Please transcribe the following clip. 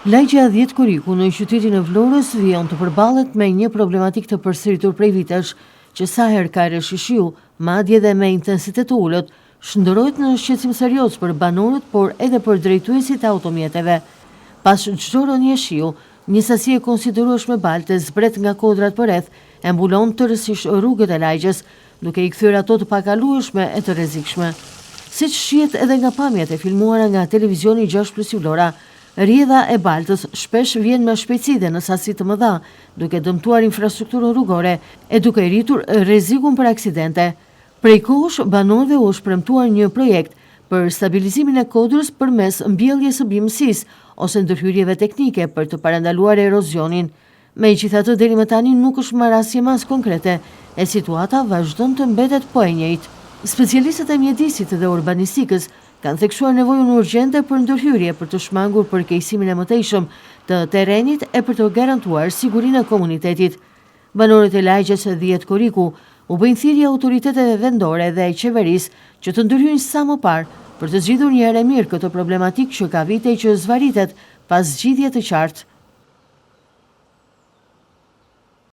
Lagja 10 Kuriku në qytetin e Vlorës vijon të përballet me një problematik të përsëritur prej vitesh, që sa herë ka reshishiu, madje dhe me intensitet të ulët, shndërrohet në shqetësim serioz për banorët, por edhe për drejtuesit e automjeteve. Pas çdo rënje shiu, një sasi e konsiderueshme balte zbret nga kodrat përreth e mbulon tërësisht rrugët e lagjës, duke i kthyer ato të pakalueshme e të rrezikshme. Siç shihet edhe nga pamjet e filmuara nga televizioni 6+ Vlora, rrjedha e baltës shpesh vjen me shpejtësi dhe në sasi të mëdha, duke dëmtuar infrastrukturën rrugore e duke rritur rrezikun për aksidente. Prej kohësh, banorëve u është premtuar një projekt për stabilizimin e kodrës përmes mbjelljes së bimësisë ose ndërhyrjeve teknike për të parandaluar erozionin. Megjithatë, deri më tani nuk është marrë asnjë masë konkrete e situata vazhdon të mbetet po e njëjtë. Specialistët e mjedisit dhe urbanistikës kanë theksuar nevojën urgjente për ndërhyrje për të shmangur përkeqësimin e mëtejshëm të terrenit e për të garantuar sigurinë e komunitetit. Banorët e lagjës 10 Kuriku u bëjnë thirrje autoriteteve vendore dhe qeverisë që të ndërhyjnë sa më parë për të zgjidhur një herë mirë këtë problematik që ka vite që zvaritet pas zgjidhje të qartë.